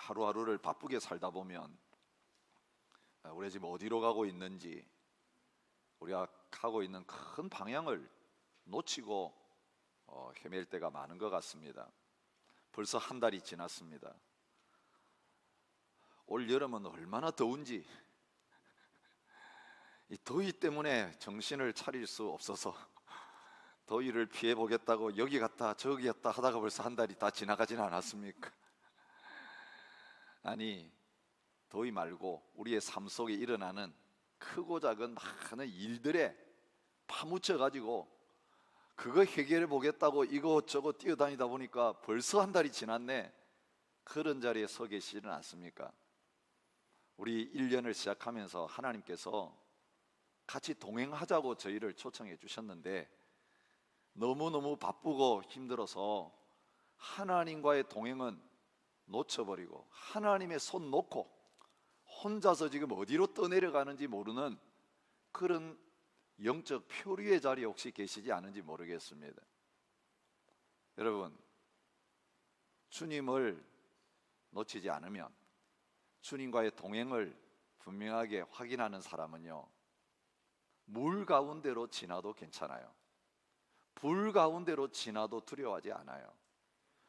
하루하루를 바쁘게 살다 보면 우리가 지금 어디로 가고 있는지, 우리가 가고 있는 큰 방향을 놓치고 헤맬 때가 많은 것 같습니다. 벌써 한 달이 지났습니다. 올 여름은 얼마나 더운지, 이 더위 때문에 정신을 차릴 수 없어서 더위를 피해 보겠다고 여기 갔다 저기 갔다 하다가 벌써 한 달이 다 지나가진 않았습니까? 아니, 더위 말고 우리의 삶 속에 일어나는 크고 작은 많은 일들에 파묻혀 가지고 그거 해결해 보겠다고 이것저것 뛰어다니다 보니까 벌써 한 달이 지났네, 그런 자리에 서 계시지는 않습니까? 우리 1년을 시작하면서 하나님께서 같이 동행하자고 저희를 초청해 주셨는데, 너무너무 바쁘고 힘들어서 하나님과의 동행은 놓쳐버리고 하나님의 손 놓고 혼자서 지금 어디로 떠내려가는지 모르는 그런 영적 표류의 자리에 혹시 계시지 않은지 모르겠습니다. 여러분, 주님을 놓치지 않으면, 주님과의 동행을 분명하게 확인하는 사람은요, 물 가운데로 지나도 괜찮아요. 불 가운데로 지나도 두려워하지 않아요.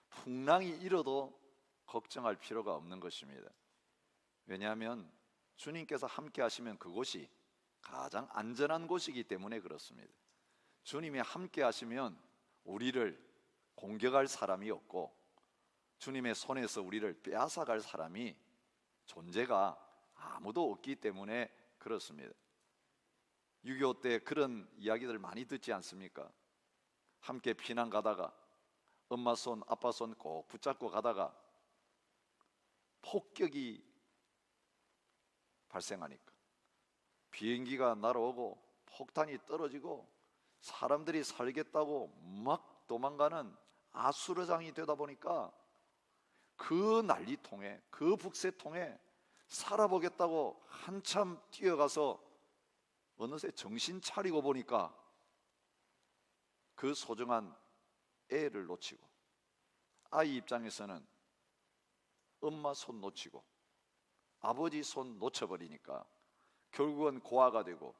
풍랑이 일어도 걱정할 필요가 없는 것입니다. 왜냐하면 주님께서 함께 하시면 그곳이 가장 안전한 곳이기 때문에 그렇습니다. 주님이 함께 하시면 우리를 공격할 사람이 없고, 주님의 손에서 우리를 빼앗아갈 사람이, 존재가 아무도 없기 때문에 그렇습니다. 6.25 때 그런 이야기들 많이 듣지 않습니까? 함께 피난 가다가 엄마 손 아빠 손 꼭 붙잡고 가다가 폭격이 발생하니까 비행기가 날아오고 폭탄이 떨어지고 사람들이 살겠다고 막 도망가는 아수라장이 되다 보니까 그 난리통에, 그 북새통에 살아보겠다고 한참 뛰어가서 어느새 정신 차리고 보니까 그 소중한 애를 놓치고, 아이 입장에서는 엄마 손 놓치고 아버지 손 놓쳐버리니까 결국은 고아가 되고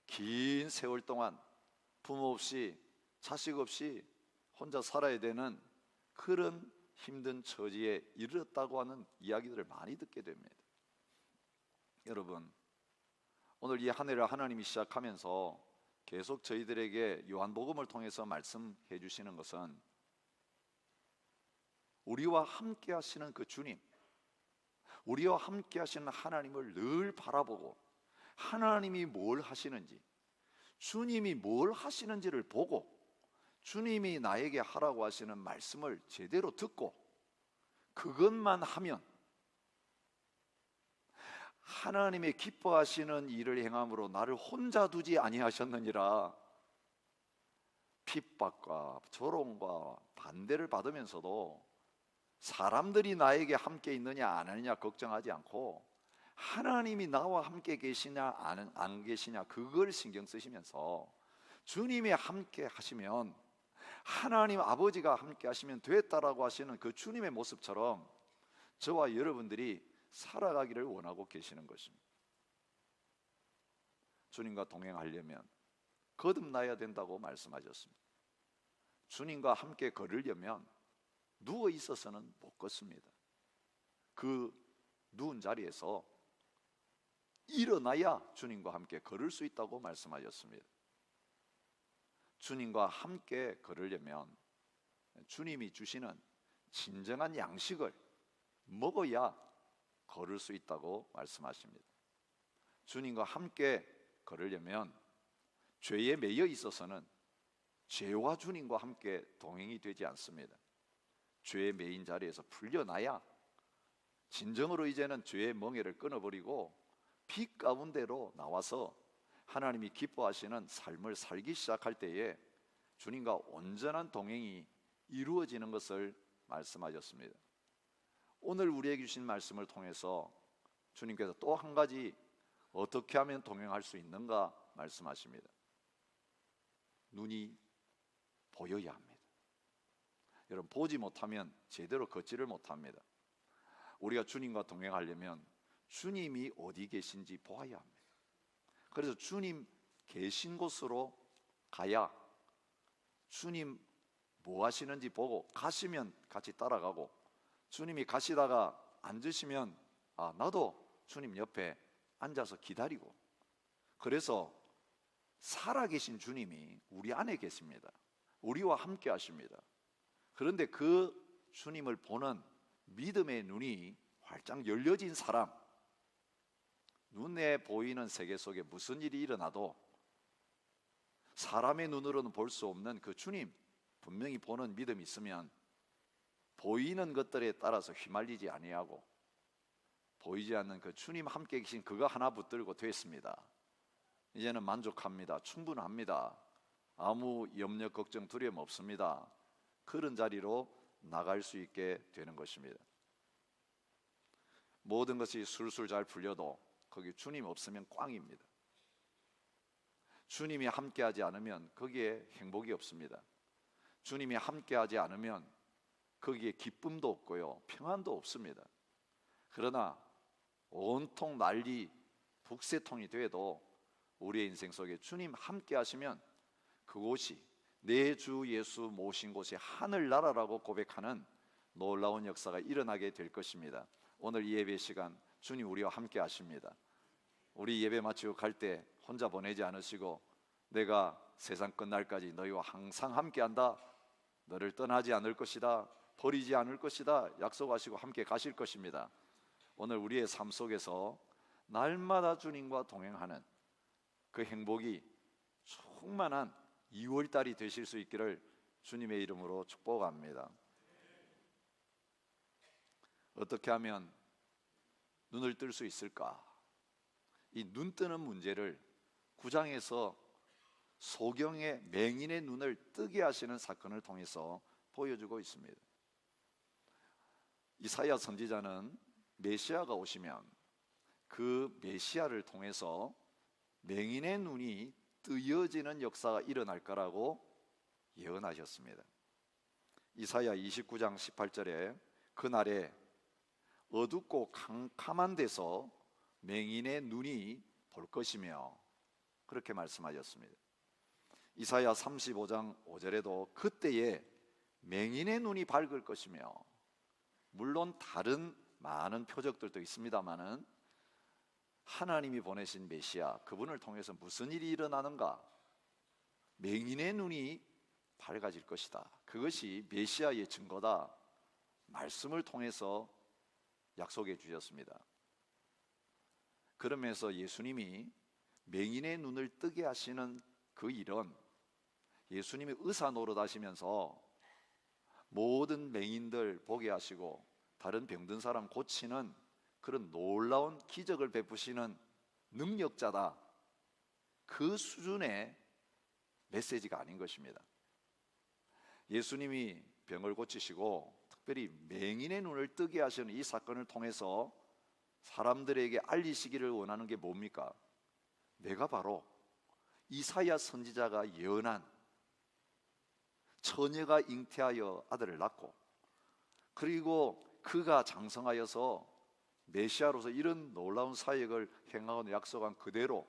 긴 세월 동안 부모 없이 자식 없이 혼자 살아야 되는 그런 힘든 처지에 이르렀다고 하는 이야기들을 많이 듣게 됩니다. 여러분, 오늘 이 한 해를 하나님이 시작하면서 계속 저희들에게 요한복음을 통해서 말씀해 주시는 것은, 우리와 함께 하시는 그 주님, 우리와 함께 하시는 하나님을 늘 바라보고 하나님이 뭘 하시는지, 주님이 뭘 하시는지를 보고 주님이 나에게 하라고 하시는 말씀을 제대로 듣고 그것만 하면 하나님의 기뻐하시는 일을 행함으로 나를 혼자 두지 아니하셨느니라, 핍박과 조롱과 반대를 받으면서도 사람들이 나에게 함께 있느냐 안 하느냐 걱정하지 않고 하나님이 나와 함께 계시냐 안 계시냐 그걸 신경 쓰시면서 주님이 함께 하시면, 하나님 아버지가 함께 하시면 됐다라고 하시는 그 주님의 모습처럼 저와 여러분들이 살아가기를 원하고 계시는 것입니다. 주님과 동행하려면 거듭나야 된다고 말씀하셨습니다. 주님과 함께 걸으려면 누워 있어서는 못 걷습니다. 그 누운 자리에서 일어나야 주님과 함께 걸을 수 있다고 말씀하셨습니다. 주님과 함께 걸으려면 주님이 주시는 진정한 양식을 먹어야 걸을 수 있다고 말씀하십니다. 주님과 함께 걸으려면 죄에 매여 있어서는 죄와 주님과 함께 동행이 되지 않습니다. 죄의 매인 자리에서 풀려나야 진정으로 이제는 죄의 멍에를 끊어버리고 빛 가운데로 나와서 하나님이 기뻐하시는 삶을 살기 시작할 때에 주님과 온전한 동행이 이루어지는 것을 말씀하셨습니다. 오늘 우리에게 주신 말씀을 통해서 주님께서 또 한 가지 어떻게 하면 동행할 수 있는가 말씀하십니다. 눈이 보여야 합니다. 여러분, 보지 못하면 제대로 걷지를 못합니다. 우리가 주님과 동행하려면 주님이 어디 계신지 보아야 합니다. 그래서 주님 계신 곳으로 가야 주님 뭐 하시는지 보고, 가시면 같이 따라가고, 주님이 가시다가 앉으시면 나도 주님 옆에 앉아서 기다리고, 그래서 살아계신 주님이 우리 안에 계십니다. 우리와 함께 하십니다. 그런데 그 주님을 보는 믿음의 눈이 활짝 열려진 사람, 눈에 보이는 세계 속에 무슨 일이 일어나도 사람의 눈으로는 볼 수 없는 그 주님 분명히 보는 믿음이 있으면 보이는 것들에 따라서 휘말리지 아니하고, 보이지 않는 그 주님 함께 계신 그거 하나 붙들고 됐습니다. 이제는 만족합니다. 충분합니다. 아무 염려, 걱정, 두려움 없습니다. 그런 자리로 나갈 수 있게 되는 것입니다. 모든 것이 술술 잘 풀려도 거기 주님 없으면 꽝입니다. 주님이 함께하지 않으면 거기에 행복이 없습니다. 주님이 함께하지 않으면 거기에 기쁨도 없고요, 평안도 없습니다. 그러나 온통 난리 북새통이 돼도 우리의 인생 속에 주님 함께 하시면 그곳이 내 주 예수 모신 곳이 하늘나라라고 고백하는 놀라운 역사가 일어나게 될 것입니다. 오늘 이 예배 시간 주님 우리와 함께 하십니다. 우리 예배 마치고 갈 때 혼자 보내지 않으시고, 내가 세상 끝날까지 너희와 항상 함께한다, 너를 떠나지 않을 것이다, 버리지 않을 것이다 약속하시고 함께 가실 것입니다. 오늘 우리의 삶 속에서 날마다 주님과 동행하는 그 행복이 충만한 2월달이 되실 수 있기를 주님의 이름으로 축복합니다. 어떻게 하면 눈을 뜰 수 있을까? 이 눈 뜨는 문제를 9장에서 소경의 맹인의 눈을 뜨게 하시는 사건을 통해서 보여주고 있습니다. 이사야 선지자는 메시아가 오시면 그 메시아를 통해서 맹인의 눈이 뜨여지는 역사가 일어날 거라고 예언하셨습니다. 이사야 29장 18절에 그날에 어둡고 캄캄한 데서 맹인의 눈이 볼 것이며, 그렇게 말씀하셨습니다. 이사야 35장 5절에도 그때에 맹인의 눈이 밝을 것이며, 물론 다른 많은 표적들도 있습니다마는 하나님이 보내신 메시아, 그분을 통해서 무슨 일이 일어나는가? 맹인의 눈이 밝아질 것이다. 그것이 메시아의 증거다. 말씀을 통해서 약속해 주셨습니다. 그러면서 예수님이 맹인의 눈을 뜨게 하시는 그 일은 예수님이 의사 노릇 하시면서 모든 맹인들 보게 하시고 다른 병든 사람 고치는 그런 놀라운 기적을 베푸시는 능력자다, 그 수준의 메시지가 아닌 것입니다. 예수님이 병을 고치시고 특별히 맹인의 눈을 뜨게 하시는 이 사건을 통해서 사람들에게 알리시기를 원하는 게 뭡니까? 내가 바로 이사야 선지자가 예언한 처녀가 잉태하여 아들을 낳고, 그리고 그가 장성하여서 메시아로서 이런 놀라운 사역을 행하고 약속한 그대로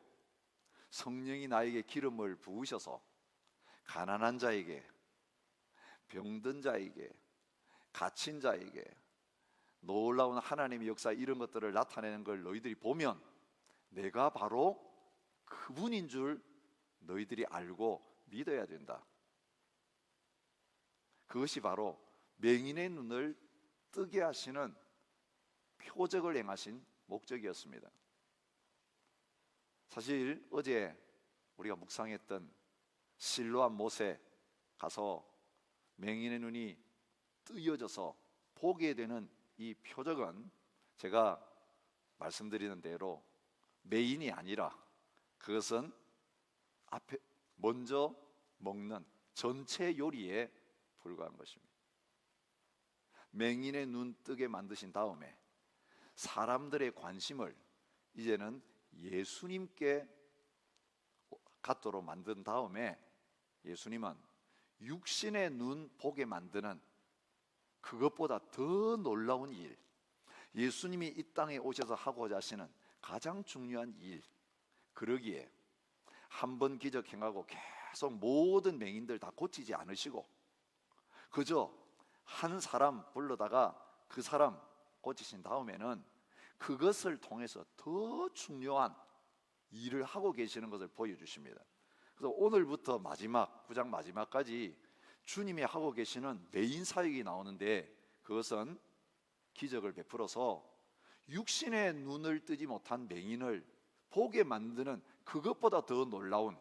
성령이 나에게 기름을 부으셔서 가난한 자에게, 병든 자에게, 갇힌 자에게 놀라운 하나님의 역사, 이런 것들을 나타내는 걸 너희들이 보면 내가 바로 그분인 줄 너희들이 알고 믿어야 된다. 그것이 바로 맹인의 눈을 뜨게 하시는 표적을 행하신 목적이었습니다. 사실 어제 우리가 묵상했던 실로암 못에 가서 맹인의 눈이 뜨여져서 보게 되는 이 표적은 제가 말씀드리는 대로 메인이 아니라 그것은 앞에 먼저 먹는 전체 요리에 불과한 것입니다. 맹인의 눈 뜨게 만드신 다음에 사람들의 관심을 이제는 예수님께 갖도록 만든 다음에 예수님은 육신의 눈 보게 만드는 그것보다 더 놀라운 일, 예수님이 이 땅에 오셔서 하고자 하시는 가장 중요한 일, 그러기에 한 번 기적 행하고 계속 모든 맹인들 다 고치지 않으시고 그저 한 사람 불러다가 그 사람 고치신 다음에는 그것을 통해서 더 중요한 일을 하고 계시는 것을 보여주십니다. 그래서 오늘부터 마지막 9장 마지막까지 주님이 하고 계시는 메인 사역이 나오는데, 그것은 기적을 베풀어서 육신의 눈을 뜨지 못한 맹인을 보게 만드는 그것보다 더 놀라운,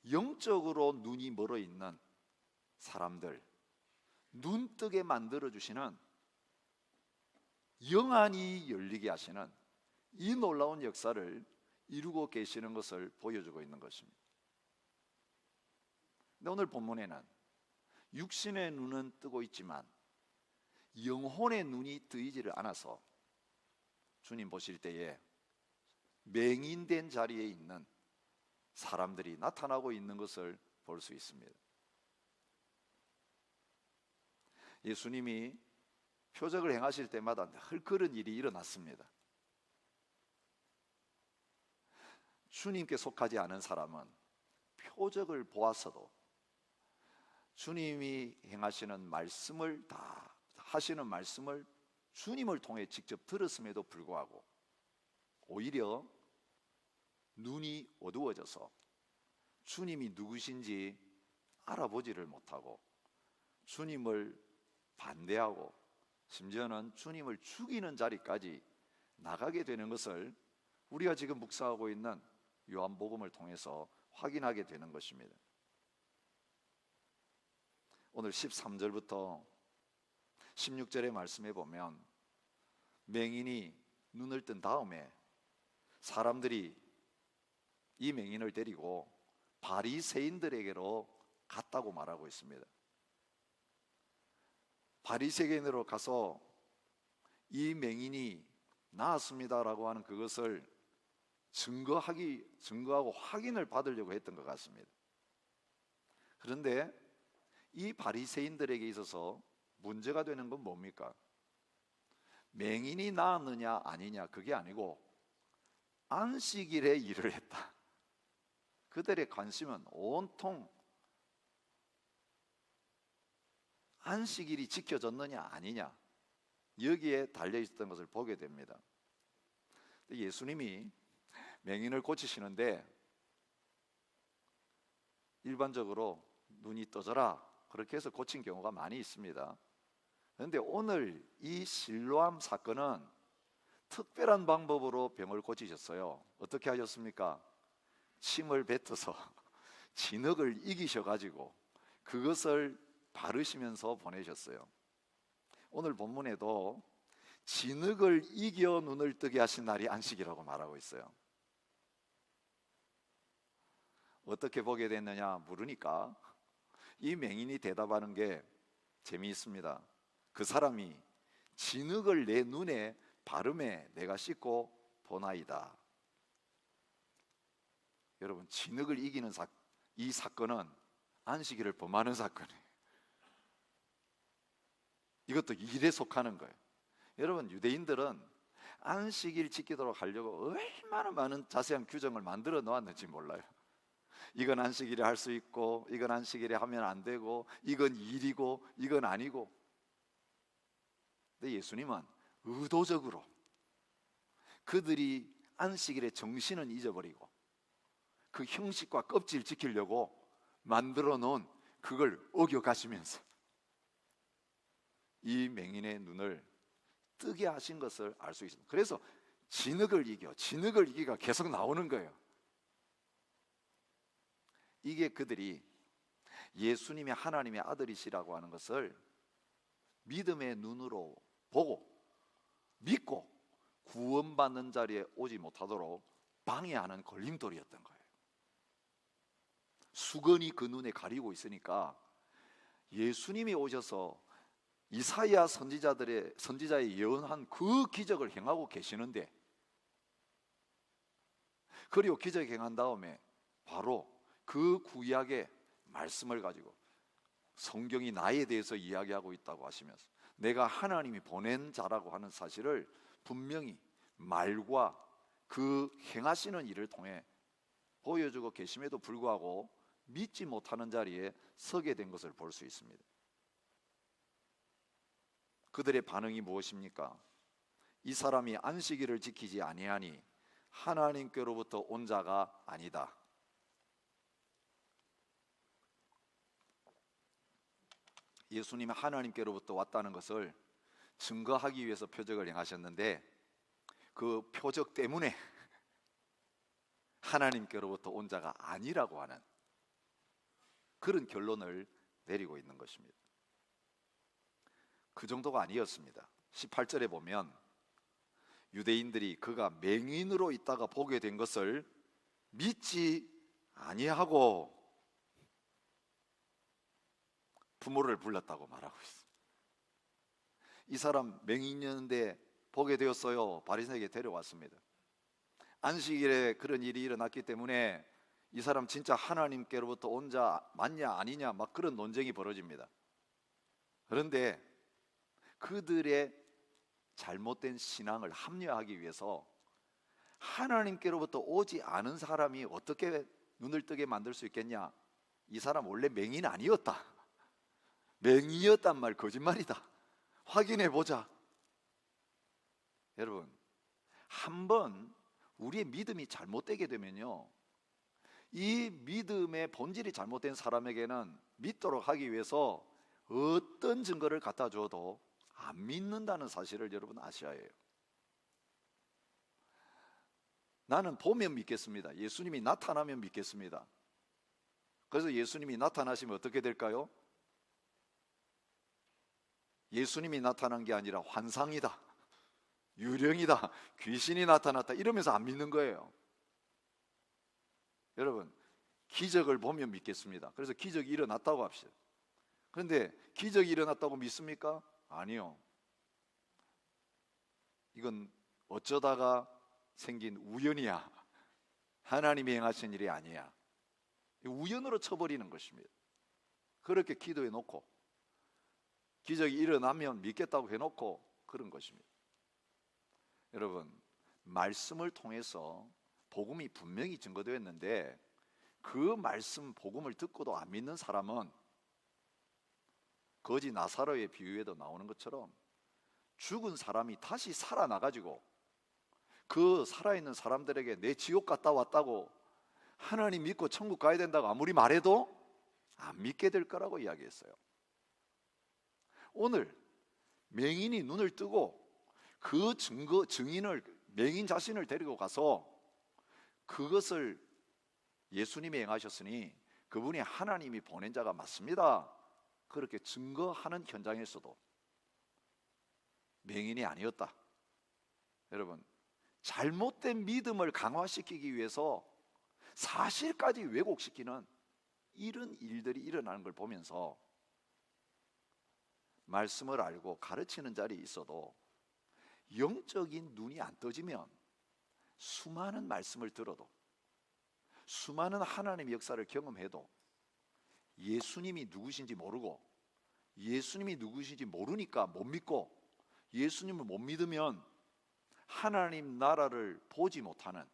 영적으로 눈이 멀어 있는 사람들 눈 뜨게 만들어 주시는, 영안이 열리게 하시는 이 놀라운 역사를 이루고 계시는 것을 보여주고 있는 것입니다. 근데 오늘 본문에는 육신의 눈은 뜨고 있지만 영혼의 눈이 뜨이지를 않아서 주님 보실 때에 맹인된 자리에 있는 사람들이 나타나고 있는 것을 볼 수 있습니다. 예수님이 표적을 행하실 때마다 늘 그런 일이 일어났습니다. 주님께 속하지 않은 사람은 표적을 보았어도 주님이 행하시는 말씀을 다 하시는 말씀을 주님을 통해 직접 들었음에도 불구하고 오히려 눈이 어두워져서 주님이 누구신지 알아보지를 못하고 주님을 반대하고 심지어는 주님을 죽이는 자리까지 나가게 되는 것을 우리가 지금 묵상하고 있는 요한복음을 통해서 확인하게 되는 것입니다. 오늘 13절부터 16절의 말씀에 보면 맹인이 눈을 뜬 다음에 사람들이 이 맹인을 데리고 바리새인들에게로 갔다고 말하고 있습니다. 바리새인으로 가서 이 맹인이 나았습니다라고 하는 그것을 증거하고 확인을 받으려고 했던 것 같습니다. 그런데 이 바리새인들에게 있어서 문제가 되는 건 뭡니까? 맹인이 나았느냐 아니냐 그게 아니고 안식일에 일을 했다. 그들의 관심은 온통 안식일이 지켜졌느냐 아니냐 여기에 달려있었던 것을 보게 됩니다. 예수님이 맹인을 고치시는데 일반적으로 눈이 떠져라 그렇게 해서 고친 경우가 많이 있습니다. 그런데 오늘 이 실로암 사건은 특별한 방법으로 병을 고치셨어요. 어떻게 하셨습니까? 침을 뱉어서 진흙을 이기셔가지고 그것을 바르시면서 보내셨어요. 오늘 본문에도 진흙을 이겨 눈을 뜨게 하신 날이 안식이라고 말하고 있어요. 어떻게 보게 됐느냐 물으니까 이 맹인이 대답하는 게 재미있습니다. 그 사람이 진흙을 내 눈에 바르매 내가 씻고 보나이다. 여러분, 진흙을 이기는 이 사건은 안식일을 범하는 사건이에요. 이것도 일에 속하는 거예요. 여러분, 유대인들은 안식일 지키도록 하려고 얼마나 많은 자세한 규정을 만들어 놓았는지 몰라요. 이건 안식일에 할 수 있고 이건 안식일에 하면 안 되고 이건 일이고 이건 아니고. 근데 예수님은 의도적으로 그들이 안식일의 정신은 잊어버리고 그 형식과 껍질 지키려고 만들어 놓은 그걸 어겨가시면서 이 맹인의 눈을 뜨게 하신 것을 알 수 있습니다. 그래서 진흙을 이기가 계속 나오는 거예요. 이게 그들이 예수님이 하나님의 아들이시라고 하는 것을 믿음의 눈으로 보고 믿고 구원받는 자리에 오지 못하도록 방해하는 걸림돌이었던 거예요. 수건이 그 눈에 가리고 있으니까 예수님이 오셔서 이사야 선지자의 예언한 그 기적을 행하고 계시는데, 그리고 기적 행한 다음에 바로 그 구약의 말씀을 가지고 성경이 나에 대해서 이야기하고 있다고 하시면서 내가 하나님이 보낸 자라고 하는 사실을 분명히 말과 그 행하시는 일을 통해 보여주고 계심에도 불구하고 믿지 못하는 자리에 서게 된 것을 볼 수 있습니다. 그들의 반응이 무엇입니까? 이 사람이 안식일을 지키지 아니하니 하나님께로부터 온 자가 아니다. 예수님이 하나님께로부터 왔다는 것을 증거하기 위해서 표적을 행하셨는데 그 표적 때문에 하나님께로부터 온 자가 아니라고 하는 그런 결론을 내리고 있는 것입니다. 그 정도가 아니었습니다. 18절에 보면 유대인들이 그가 맹인으로 있다가 보게 된 것을 믿지 아니하고 부모를 불렀다고 말하고 있습니다. 이 사람 맹인이었는데 보게 되었어요. 바리새인에게 데려왔습니다. 안식일에 그런 일이 일어났기 때문에 이 사람 진짜 하나님께로부터 온 자 맞냐 아니냐 막 그런 논쟁이 벌어집니다. 그런데 그들의 잘못된 신앙을 합리화하기 위해서 하나님께로부터 오지 않은 사람이 어떻게 눈을 뜨게 만들 수 있겠냐? 이 사람 원래 맹인 아니었다. 맹인이었단 말 거짓말이다. 확인해 보자. 여러분, 한번 우리의 믿음이 잘못되게 되면요, 이 믿음의 본질이 잘못된 사람에게는 믿도록 하기 위해서 어떤 증거를 갖다 줘도 안 믿는다는 사실을 여러분 아셔야 해요. 나는 보면 믿겠습니다. 예수님이 나타나면 믿겠습니다. 그래서 예수님이 나타나시면 어떻게 될까요? 예수님이 나타난 게 아니라 환상이다, 유령이다, 귀신이 나타났다 이러면서 안 믿는 거예요. 여러분, 기적을 보면 믿겠습니다. 그래서 기적이 일어났다고 합시다. 그런데 기적이 일어났다고 믿습니까? 아니요. 이건 어쩌다가 생긴 우연이야. 하나님이 행하신 일이 아니야. 우연으로 쳐버리는 것입니다. 그렇게 기도해 놓고 기적이 일어나면 믿겠다고 해놓고 그런 것입니다. 여러분, 말씀을 통해서 복음이 분명히 증거되었는데 그 말씀 복음을 듣고도 안 믿는 사람은 거지 나사로의 비유에도 나오는 것처럼 죽은 사람이 다시 살아나가지고 그 살아있는 사람들에게 내 지옥 갔다 왔다고, 하나님 믿고 천국 가야 된다고 아무리 말해도 안 믿게 될 거라고 이야기했어요. 오늘 맹인이 눈을 뜨고 그 증인을, 맹인 자신을 데리고 가서 그것을 예수님이 행하셨으니 그분이 하나님이 보낸 자가 맞습니다, 그렇게 증거하는 현장에서도 맹인이 아니었다. 여러분, 잘못된 믿음을 강화시키기 위해서 사실까지 왜곡시키는 이런 일들이 일어나는 걸 보면서 말씀을 알고 가르치는 자리에 있어도 영적인 눈이 안 떠지면 수많은 말씀을 들어도, 수많은 하나님의 역사를 경험해도 예수님이 누구신지 모르고, 예수님이 누구신지 모르니까 못 믿고, 예수님을 못 믿으면 하나님 나라를 보지 못하는,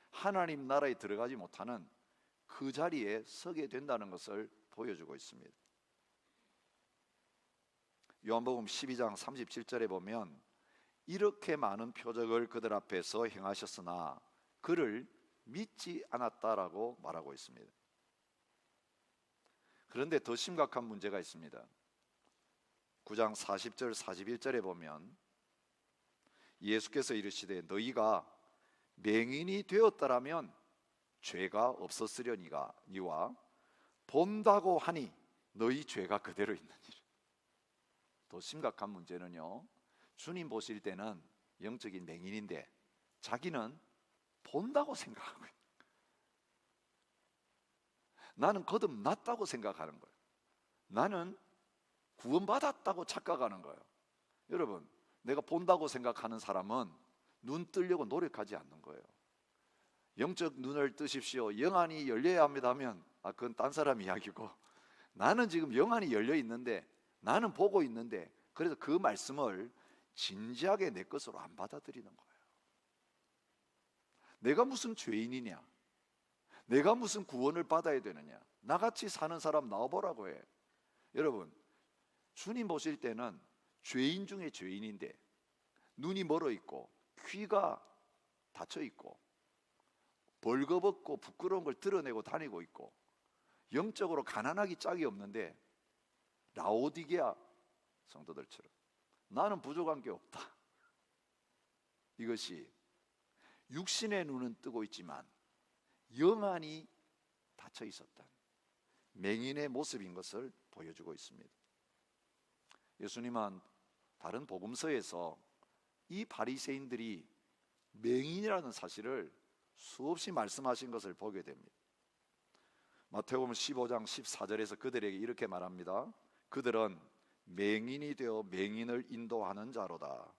하나님 나라에 들어가지 못하는 그 자리에 서게 된다는 것을 보여주고 있습니다. 요한복음 12장 37절에 보면 이렇게 많은 표적을 그들 앞에서 행하셨으나 그를 믿지 않았다라고 말하고 있습니다. 그런데 더 심각한 문제가 있습니다. 9장 40절 41절에 보면 예수께서 이르시되 너희가 맹인이 되었더라면 죄가 없었으려니가 니와 본다고 하니 너희 죄가 그대로 있느니라. 더 심각한 문제는요, 주님 보실 때는 영적인 맹인인데 자기는 본다고 생각하고 있는 거예요. 나는 거듭났다고 생각하는 거예요. 나는 구원받았다고 착각하는 거예요. 여러분, 내가 본다고 생각하는 사람은 눈 뜨려고 노력하지 않는 거예요. 영적 눈을 뜨십시오, 영안이 열려야 합니다 하면 그건 딴 사람 이야기고, 나는 지금 영안이 열려 있는데, 나는 보고 있는데 그래서 그 말씀을 진지하게 내 것으로 안 받아들이는 거예요. 내가 무슨 죄인이냐? 내가 무슨 구원을 받아야 되느냐? 나같이 사는 사람 나와보라고 해. 여러분, 주님 보실 때는 죄인 중에 죄인인데 눈이 멀어 있고 귀가 닫혀 있고 벌거벗고 부끄러운 걸 드러내고 다니고 있고 영적으로 가난하기 짝이 없는데 라오디게아 성도들처럼 나는 부족한 게 없다. 이것이 육신의 눈은 뜨고 있지만 영안이 닫혀 있었던 맹인의 모습인 것을 보여주고 있습니다. 예수님은 다른 복음서에서 이 바리새인들이 맹인이라는 사실을 수없이 말씀하신 것을 보게 됩니다. 마태복음 15장 14절에서 그들에게 이렇게 말합니다. 그들은 맹인이 되어 맹인을 인도하는 자로다.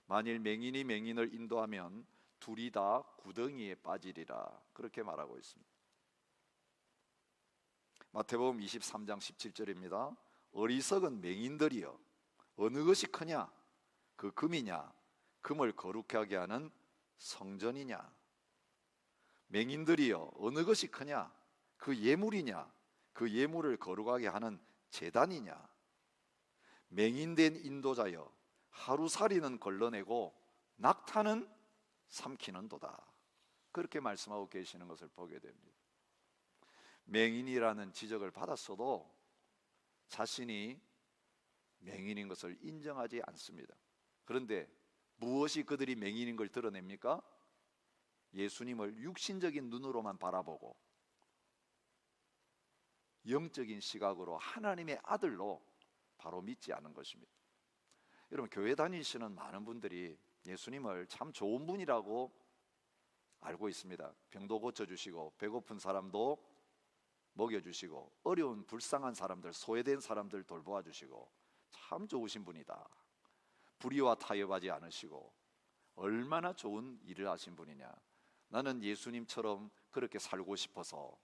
만일 맹인이 맹인을 인도하면 둘이 다 구덩이에 빠지리라. 그렇게 말하고 있습니다. 마태복음 23장 17절입니다. 어리석은 맹인들이여 어느 것이 크냐? 그 금이냐? 금을 거룩하게 하는 성전이냐? 맹인들이여 어느 것이 크냐? 그 예물이냐? 그 예물을 거룩하게 하는 제단이냐? 맹인된 인도자여 하루살이는 걸러내고 낙타는 삼키는도다. 그렇게 말씀하고 계시는 것을 보게 됩니다. 맹인이라는 지적을 받았어도 자신이 맹인인 것을 인정하지 않습니다. 그런데 무엇이 그들이 맹인인 걸 드러냅니까? 예수님을 육신적인 눈으로만 바라보고 영적인 시각으로 하나님의 아들로 바로 믿지 않은 것입니다. 여러분, 교회 다니시는 많은 분들이 예수님을 참 좋은 분이라고 알고 있습니다. 병도 고쳐주시고 배고픈 사람도 먹여주시고 어려운 불쌍한 사람들, 소외된 사람들 돌보아주시고 참 좋으신 분이다. 불의와 타협하지 않으시고 얼마나 좋은 일을 하신 분이냐. 나는 예수님처럼 그렇게 살고 싶어서,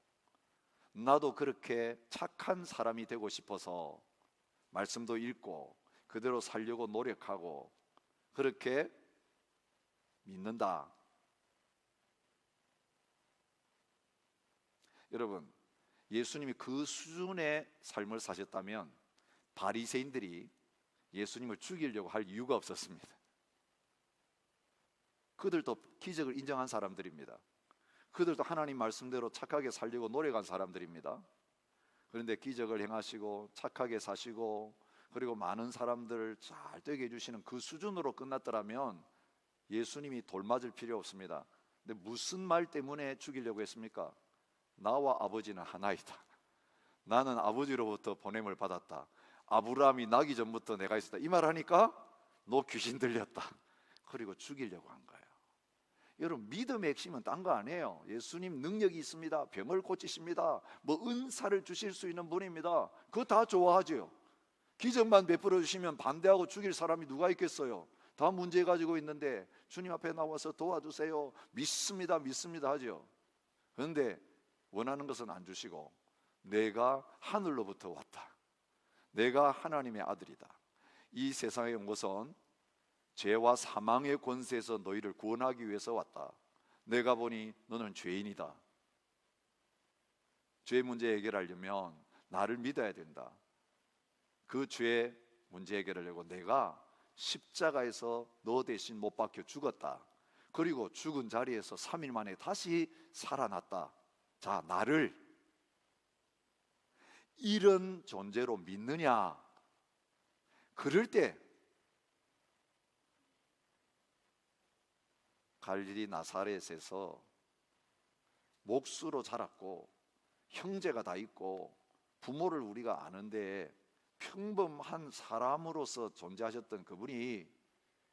나도 그렇게 착한 사람이 되고 싶어서 말씀도 읽고 그대로 살려고 노력하고 그렇게 믿는다. 여러분, 예수님이 그 수준의 삶을 사셨다면 바리새인들이 예수님을 죽이려고 할 이유가 없었습니다. 그들도 기적을 인정한 사람들입니다. 그들도 하나님 말씀대로 착하게 살려고 노력한 사람들입니다. 그런데 기적을 행하시고 착하게 사시고 그리고 많은 사람들을 잘 되게 해주시는 그 수준으로 끝났더라면 예수님이 돌맞을 필요 없습니다. 근데 무슨 말 때문에 죽이려고 했습니까? 나와 아버지는 하나이다. 나는 아버지로부터 보냄을 받았다. 아브라함이 나기 전부터 내가 있었다. 이 말 하니까 너 귀신 들렸다. 그리고 죽이려고 한 거예요. 여러분, 믿음의 핵심은 딴 거 아니에요. 예수님 능력이 있습니다. 병을 고치십니다. 뭐 은사를 주실 수 있는 분입니다. 그거 다 좋아하죠. 기적만 베풀어 주시면 반대하고 죽일 사람이 누가 있겠어요? 다 문제 가지고 있는데 주님 앞에 나와서 도와주세요. 믿습니다, 믿습니다 하죠. 그런데 원하는 것은 안 주시고 내가 하늘로부터 왔다. 내가 하나님의 아들이다. 이 세상에 온 것은 죄와 사망의 권세에서 너희를 구원하기 위해서 왔다. 내가 보니 너는 죄인이다. 죄 문제 해결하려면 나를 믿어야 된다. 그 죄 문제 해결하려고 내가 십자가에서 너 대신 못 박혀 죽었다. 그리고 죽은 자리에서 3일 만에 다시 살아났다. 자, 나를 이런 존재로 믿느냐? 그럴 때 갈릴리 나사렛에서 목수로 자랐고 형제가 다 있고 부모를 우리가 아는데 평범한 사람으로서 존재하셨던 그분이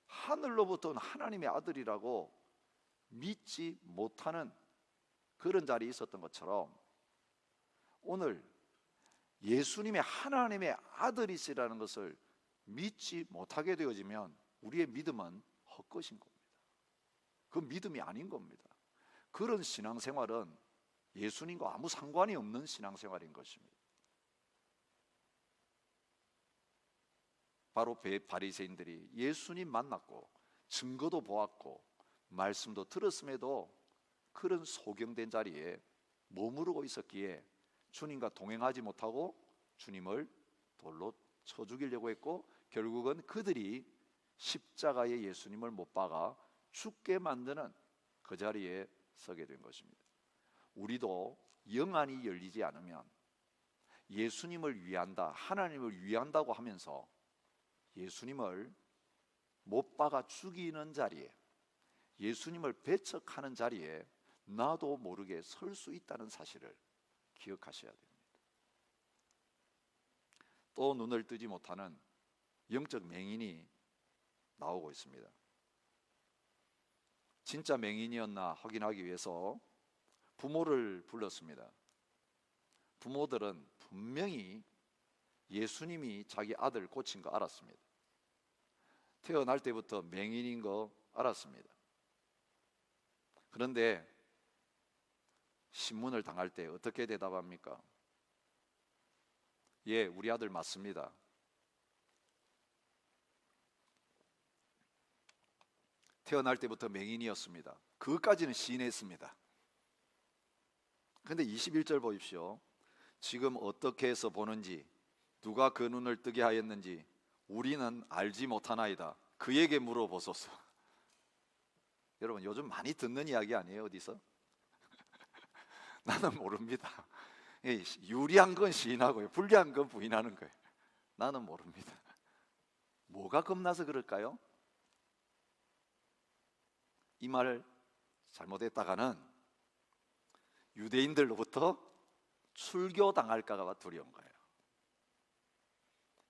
하늘로부터 하나님의 아들이라고 믿지 못하는 그런 자리에 있었던 것처럼 오늘 예수님의 하나님의 아들이시라는 것을 믿지 못하게 되어지면 우리의 믿음은 헛것인 겁니다. 그 믿음이 아닌 겁니다. 그런 신앙생활은 예수님과 아무 상관이 없는 신앙생활인 것입니다. 바로 바리새인들이 예수님 만났고 증거도 보았고 말씀도 들었음에도 그런 소경된 자리에 머무르고 있었기에 주님과 동행하지 못하고 주님을 돌로 쳐 죽이려고 했고, 결국은 그들이 십자가에 예수님을 못 박아 죽게 만드는 그 자리에 서게 된 것입니다. 우리도 영안이 열리지 않으면 예수님을 위한다, 하나님을 위한다고 하면서 예수님을 못 박아 죽이는 자리에, 예수님을 배척하는 자리에 나도 모르게 설 수 있다는 사실을 기억하셔야 됩니다. 또 눈을 뜨지 못하는 영적 맹인이 나오고 있습니다. 진짜 맹인이었나 확인하기 위해서 부모를 불렀습니다. 부모들은 분명히 예수님이 자기 아들 고친 거 알았습니다. 태어날 때부터 맹인인 거 알았습니다. 그런데 신문을 당할 때 어떻게 대답합니까? 예, 우리 아들 맞습니다. 태어날 때부터 맹인이었습니다. 그것까지는 시인했습니다. 그런데 21절 보십시오. 지금 어떻게 해서 보는지, 누가 그 눈을 뜨게 하였는지 우리는 알지 못하나이다. 그에게 물어보소서. 여러분, 요즘 많이 듣는 이야기 아니에요? 어디서? 나는 모릅니다. 유리한 건 시인하고요, 불리한 건 부인하는 거예요. 나는 모릅니다. 뭐가 겁나서 그럴까요? 이 말 잘못했다가는 유대인들로부터 출교당할까 봐 두려운 거예요.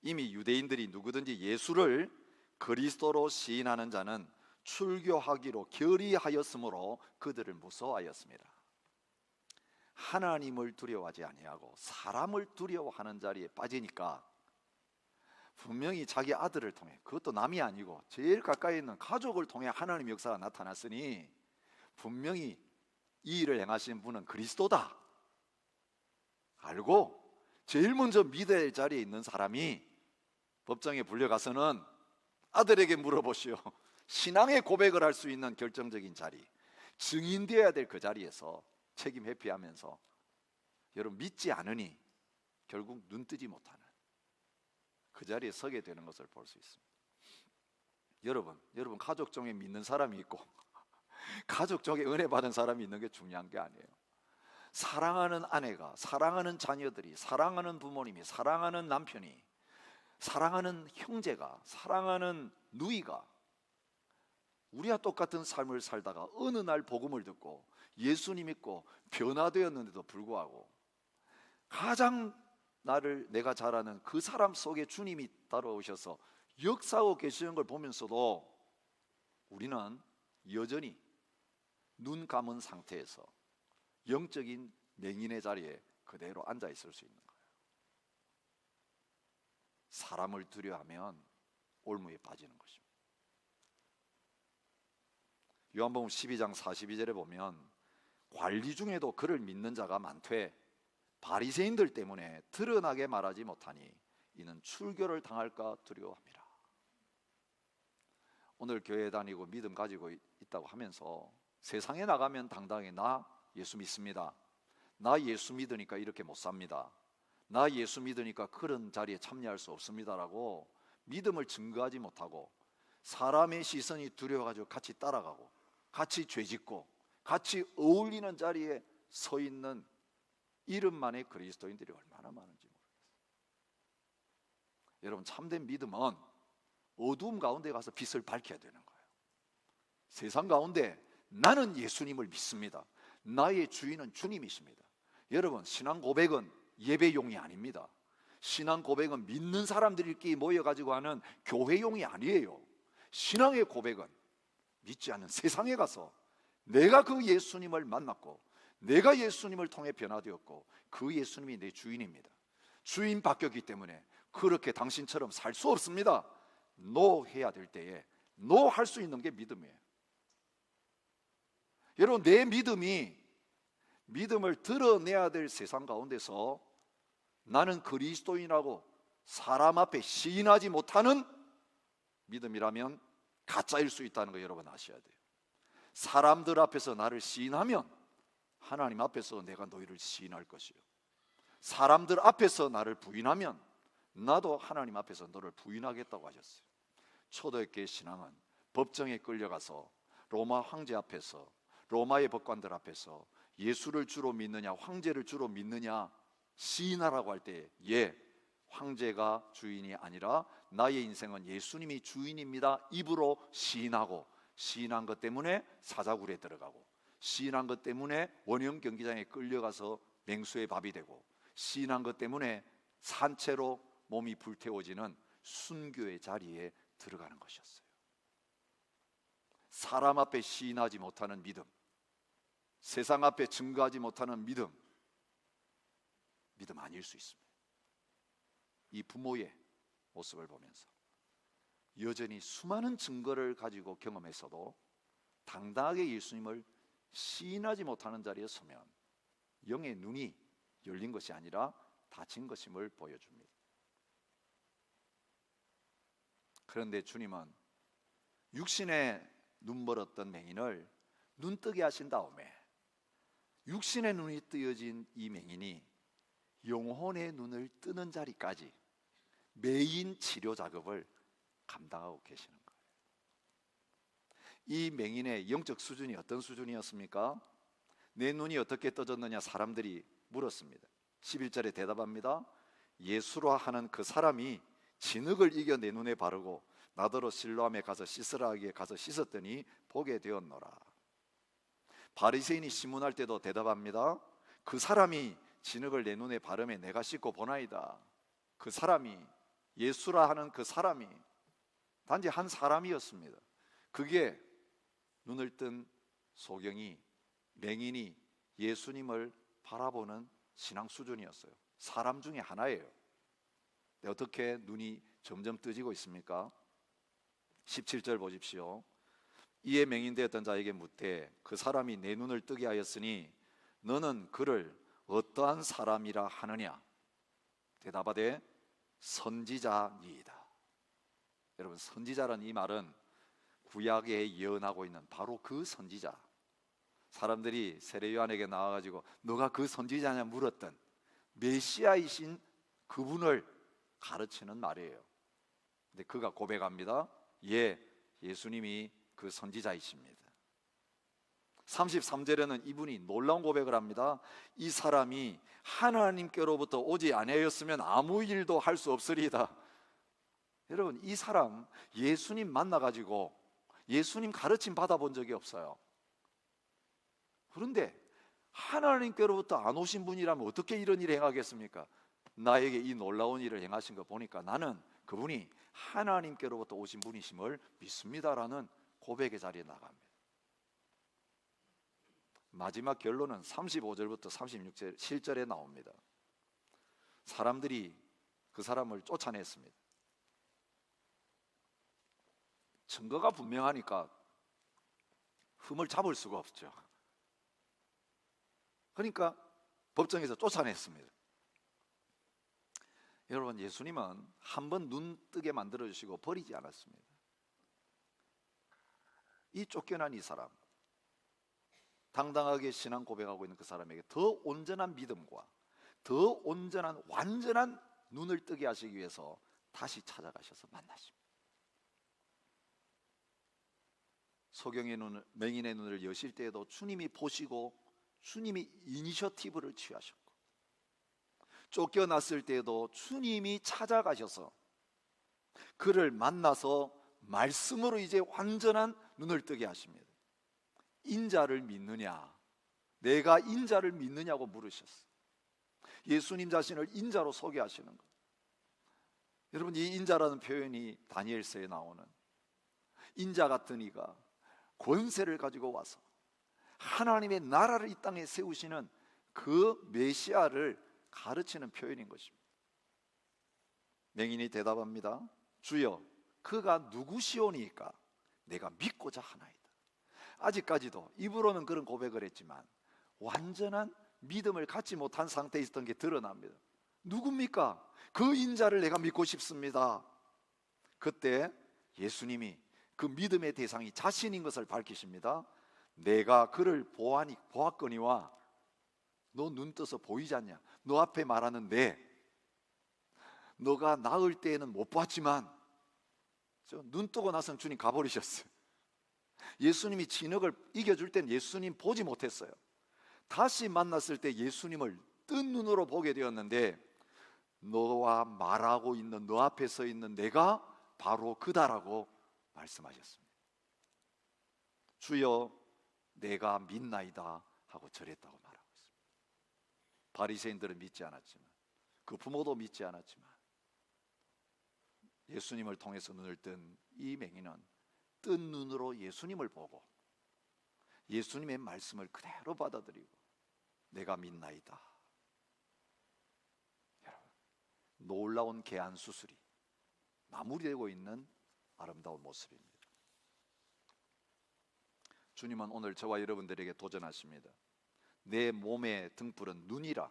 이미 유대인들이 누구든지 예수를 그리스도로 시인하는 자는 출교하기로 결의하였으므로 그들을 무서워하였습니다. 하나님을 두려워하지 아니하고 사람을 두려워하는 자리에 빠지니까 분명히 자기 아들을 통해, 그것도 남이 아니고 제일 가까이 있는 가족을 통해 하나님 역사가 나타났으니 분명히 이 일을 행하신 분은 그리스도다 알고 제일 먼저 믿어야 할 자리에 있는 사람이 법정에 불려가서는 아들에게 물어보시오. 신앙의 고백을 할 수 있는 결정적인 자리, 증인되어야 될 그 자리에서 책임 회피하면서 여러분 믿지 않으니 결국 눈 뜨지 못하는 그 자리에 서게 되는 것을 볼 수 있습니다. 여러분 가족 중에 믿는 사람이 있고 가족 중에 은혜 받은 사람이 있는 게 중요한 게 아니에요. 사랑하는 아내가, 사랑하는 자녀들이, 사랑하는 부모님이, 사랑하는 남편이, 사랑하는 형제가, 사랑하는 누이가 우리와 똑같은 삶을 살다가 어느 날 복음을 듣고 예수님 믿고 변화되었는데도 불구하고 가장 내가 잘 아는 그 사람 속에 주님이 따라오셔서 역사하고 계시는 걸 보면서도 우리는 여전히 눈 감은 상태에서 영적인 맹인의 자리에 그대로 앉아 있을 수 있는 거예요. 사람을 두려워하면 올무에 빠지는 것입니다. 요한복음 12장 42절에 보면 관리 중에도 그를 믿는 자가 많되 바리새인들 때문에 드러나게 말하지 못하니 이는 출교를 당할까 두려워합니다. 오늘 교회 다니고 믿음 가지고 있다고 하면서 세상에 나가면 당당히 나 예수 믿습니다, 나 예수 믿으니까 이렇게 못 삽니다, 나 예수 믿으니까 그런 자리에 참여할 수 없습니다라고 믿음을 증거하지 못하고 사람의 시선이 두려워가지고 같이 따라가고 같이 죄짓고 같이 어울리는 자리에 서 있는 이름만의 그리스도인들이 얼마나 많은지 모르겠어요. 여러분, 참된 믿음은 어두움 가운데 가서 빛을 밝혀야 되는 거예요. 세상 가운데 나는 예수님을 믿습니다, 나의 주인은 주님이십니다. 여러분, 신앙 고백은 예배용이 아닙니다. 신앙 고백은 믿는 사람들끼리 모여가지고 하는 교회용이 아니에요. 신앙의 고백은 믿지 않는 세상에 가서 내가 그 예수님을 만났고 내가 예수님을 통해 변화되었고 그 예수님이 내 주인입니다, 주인 바뀌었기 때문에 그렇게 당신처럼 살 수 없습니다, 노 해야 될 때에 노 할 수 있는 게 믿음이에요. 여러분, 내 믿음을 드러내야 될 세상 가운데서 나는 그리스도인이라고 사람 앞에 시인하지 못하는 믿음이라면 가짜일 수 있다는 거 여러분 아셔야 돼요. 사람들 앞에서 나를 시인하면 하나님 앞에서 내가 너희를 시인할 것이요, 사람들 앞에서 나를 부인하면 나도 하나님 앞에서 너를 부인하겠다고 하셨어요. 초대교회 신앙은 법정에 끌려가서 로마 황제 앞에서, 로마의 법관들 앞에서 예수를 주로 믿느냐 황제를 주로 믿느냐 시인하라고 할 때, 예, 황제가 주인이 아니라 나의 인생은 예수님이 주인입니다 입으로 시인하고, 시인한 것 때문에 사자굴에 들어가고, 시인한 것 때문에 원형 경기장에 끌려가서 맹수의 밥이 되고, 시인한 것 때문에 산채로 몸이 불태워지는 순교의 자리에 들어가는 것이었어요. 사람 앞에 시인하지 못하는 믿음, 세상 앞에 증거하지 못하는 믿음, 믿음 아닐 수 있습니다. 이 부모의 모습을 보면서 여전히 수많은 증거를 가지고 경험했어도 당당하게 예수님을 시인하지 못하는 자리에 서면 영의 눈이 열린 것이 아니라 닫힌 것임을 보여줍니다. 그런데 주님은 육신의 눈멀었던 맹인을 눈뜨게 하신 다음에 육신의 눈이 뜨여진 이 맹인이 영혼의 눈을 뜨는 자리까지 매인 치료 작업을 감당하고 계시는 거예요. 이 맹인의 영적 수준이 어떤 수준이었습니까? 내 눈이 어떻게 떠졌느냐 사람들이 물었습니다. 11절에 대답합니다. 예수라 하는 그 사람이 진흙을 이겨 내 눈에 바르고 나더러 실로암에 가서 씻으라 하기에 가서 씻었더니 보게 되었노라. 바리새인이 신문할 때도 대답합니다. 그 사람이 진흙을 내 눈에 바르매 내가 씻고 보나이다. 그 사람이, 예수라 하는 그 사람이 단지 한 사람이었습니다. 그게 눈을 뜬 소경이, 맹인이 예수님을 바라보는 신앙 수준이었어요. 사람 중에 하나예요. 어떻게 눈이 점점 뜨지고 있습니까? 17절 보십시오. 이에 맹인되었던 자에게 묻되 그 사람이 내 눈을 뜨게 하였으니 너는 그를 어떠한 사람이라 하느냐? 대답하되 선지자니이다. 여러분, 선지자라는 이 말은 구약에 예언하고 있는 바로 그 선지자, 사람들이 세례 요한에게 나와가지고 너가 그 선지자냐 물었던 메시아이신 그분을 가르치는 말이에요. 근데 그가 고백합니다. 예, 예수님이 그 선지자이십니다. 33절에는 이분이 놀라운 고백을 합니다. 이 사람이 하나님께로부터 오지 아니하였으면 아무 일도 할 수 없으리이다. 여러분, 이 사람 예수님 만나가지고 예수님 가르침 받아본 적이 없어요. 그런데 하나님께로부터 안 오신 분이라면 어떻게 이런 일을 행하겠습니까? 나에게 이 놀라운 일을 행하신 거 보니까 나는 그분이 하나님께로부터 오신 분이심을 믿습니다라는 고백의 자리에 나갑니다. 마지막 결론은 35절부터 36절 실절에 나옵니다. 사람들이 그 사람을 쫓아냈습니다. 증거가 분명하니까 흠을 잡을 수가 없죠. 그러니까 법정에서 쫓아냈습니다. 여러분, 예수님은 한 번 눈 뜨게 만들어 주시고 버리지 않았습니다. 이 쫓겨난 이 사람, 당당하게 신앙 고백하고 있는 그 사람에게 더 온전한 믿음과 더 온전한 완전한 눈을 뜨게 하시기 위해서 다시 찾아가셔서 만나십니다. 소경의 눈을, 맹인의 눈을 여실 때에도 주님이 보시고 주님이 이니셔티브를 취하셨고, 쫓겨났을 때에도 주님이 찾아가셔서 그를 만나서 말씀으로 이제 완전한 눈을 뜨게 하십니다. 인자를 믿느냐, 내가 인자를 믿느냐고 물으셨어요. 예수님 자신을 인자로 소개하시는 것. 여러분, 이 인자라는 표현이 다니엘서에 나오는 인자 같은 이가 권세를 가지고 와서 하나님의 나라를 이 땅에 세우시는 그 메시아를 가르치는 표현인 것입니다. 맹인이 대답합니다. 주여, 그가 누구시오니까 내가 믿고자 하나이다. 아직까지도 입으로는 그런 고백을 했지만 완전한 믿음을 갖지 못한 상태에 있었던 게 드러납니다. 누굽니까? 그 인자를 내가 믿고 싶습니다. 그때 예수님이 그 믿음의 대상이 자신인 것을 밝히십니다. 내가 그를 보았거니와 너 눈 떠서 보이지 않냐? 너 앞에 말하는 너가 나을 때에는 못 봤지만 눈 뜨고 나서는 주님 가버리셨어요. 예수님이 진흙을 이겨줄 때는 예수님 보지 못했어요. 다시 만났을 때 예수님을 뜬 눈으로 보게 되었는데, 너와 말하고 있는, 너 앞에 서 있는 내가 바로 그다라고 말씀하셨습니다. 주여 내가 믿나이다 하고 절했다고 말하고 있습니다. 바리새인들은 믿지 않았지만, 그 부모도 믿지 않았지만, 예수님을 통해서 눈을 뜬 이 맹인은 뜬 눈으로 예수님을 보고 예수님의 말씀을 그대로 받아들이고 내가 믿나이다. 여러분, 놀라운 계한 수술이 마무리되고 있는 아름다운 모습입니다. 주님은 오늘 저와 여러분들에게 도전하십니다. 내 몸의 등불은 눈이라.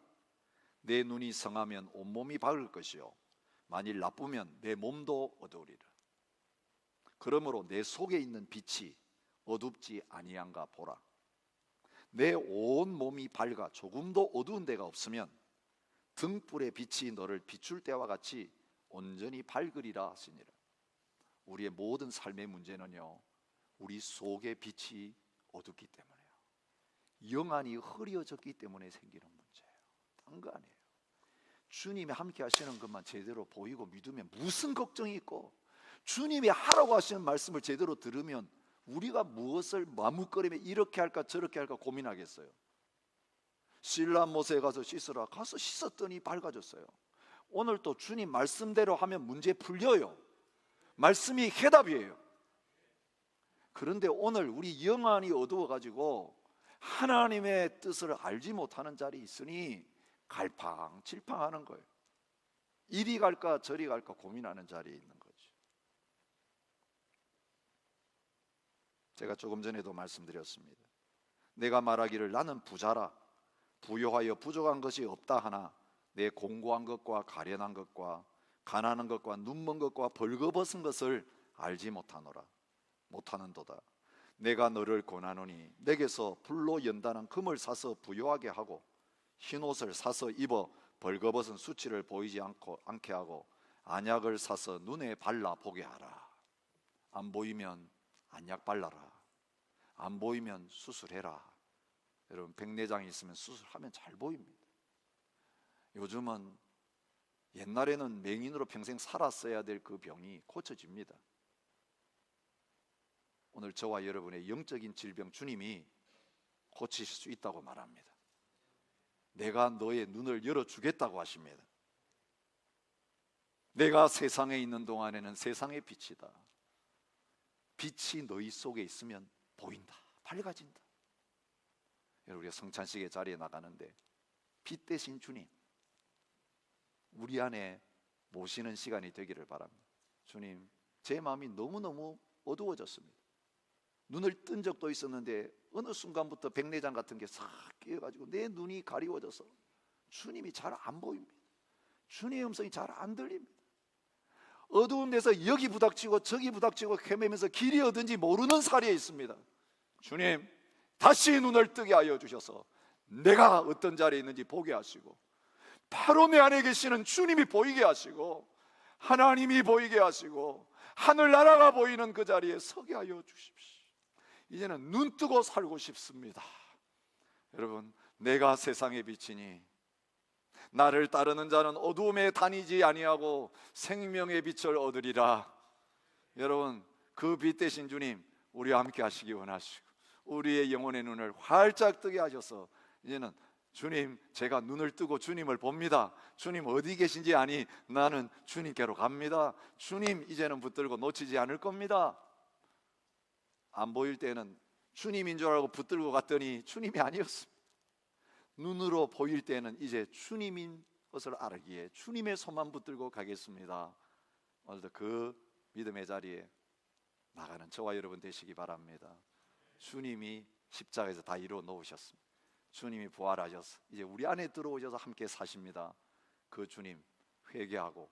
내 눈이 성하면 온몸이 밝을 것이요 만일 나쁘면 내 몸도 어두우리라. 그러므로 내 속에 있는 빛이 어둡지 아니한가 보라. 내 온 몸이 밝아 조금도 어두운 데가 없으면 등불의 빛이 너를 비출 때와 같이 온전히 밝으리라 하시니라. 우리의 모든 삶의 문제는요, 우리 속의 빛이 어둡기 때문에요, 영안이 흐려졌기 때문에 생기는 문제예요. 다른 거 아니에요. 주님이 함께 하시는 것만 제대로 보이고 믿으면 무슨 걱정이 있고, 주님이 하라고 하시는 말씀을 제대로 들으면 우리가 무엇을 마뭇거리며 이렇게 할까 저렇게 할까 고민하겠어요. 실라못에 가서 씻으라, 가서 씻었더니 밝아졌어요. 오늘 또 주님 말씀대로 하면 문제 풀려요. 말씀이 해답이에요. 그런데 오늘 우리 영안이 어두워가지고 하나님의 뜻을 알지 못하는 자리에 있으니 갈팡질팡하는 거예요. 이리 갈까 저리 갈까 고민하는 자리에 있는 거죠. 제가 조금 전에도 말씀드렸습니다. 내가 말하기를 나는 부자라 부요하여 부족한 것이 없다 하나 내 공고한 것과 가련한 것과 가난한 것과 눈먼 것과 벌거벗은 것을 알지 못하는도다. 내가 너를 권하노니 내게서 불로 연단한 금을 사서 부요하게 하고 흰옷을 사서 입어 벌거벗은 수치를 보이지 않게 하고 안약을 사서 눈에 발라 보게 하라. 안 보이면 안약 발라라. 안 보이면 수술해라. 여러분, 백내장이 있으면 수술하면 잘 보입니다. 요즘은 옛날에는 맹인으로 평생 살았어야 될 그 병이 고쳐집니다. 오늘 저와 여러분의 영적인 질병 주님이 고치실 수 있다고 말합니다. 내가 너의 눈을 열어주겠다고 하십니다. 내가 세상에 있는 동안에는 세상의 빛이다. 빛이 너희 속에 있으면 보인다, 밝아진다. 여러분, 우리가 성찬식의 자리에 나가는데 빛 대신 주님 우리 안에 모시는 시간이 되기를 바랍니다. 주님, 제 마음이 너무너무 어두워졌습니다. 눈을 뜬 적도 있었는데 어느 순간부터 백내장 같은 게 싹 끼어가지고 내 눈이 가리워져서 주님이 잘 안 보입니다. 주님의 음성이 잘 안 들립니다. 어두운 데서 여기 부닥치고 저기 부닥치고 헤매면서 길이 어딘지 모르는 사리에 있습니다. 주님, 다시 눈을 뜨게 하여 주셔서 내가 어떤 자리에 있는지 보게 하시고 바로 내 안에 계시는 주님이 보이게 하시고 하나님이 보이게 하시고 하늘나라가 보이는 그 자리에 서게 하여 주십시오. 이제는 눈 뜨고 살고 싶습니다. 여러분, 내가 세상의 빛이니 나를 따르는 자는 어두움에 다니지 아니하고 생명의 빛을 얻으리라. 여러분, 그 빛 대신 주님 우리와 함께 하시기 원하시고 우리의 영혼의 눈을 활짝 뜨게 하셔서 이제는 주님, 제가 눈을 뜨고 주님을 봅니다. 주님 어디 계신지 아니 나는 주님께로 갑니다. 주님 이제는 붙들고 놓치지 않을 겁니다. 안 보일 때는 주님인 줄 알고 붙들고 갔더니 주님이 아니었습니다. 눈으로 보일 때는 이제 주님인 것을 알기에 주님의 손만 붙들고 가겠습니다. 오늘도 그 믿음의 자리에 나가는 저와 여러분 되시기 바랍니다. 주님이 십자가에서 다 이루어 놓으셨습니다. 주님이 부활하셔서 이제 우리 안에 들어오셔서 함께 사십니다. 그 주님 회개하고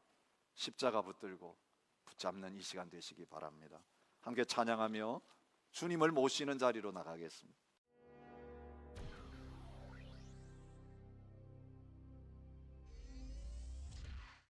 십자가 붙들고 붙잡는 이 시간 되시기 바랍니다. 함께 찬양하며 주님을 모시는 자리로 나가겠습니다.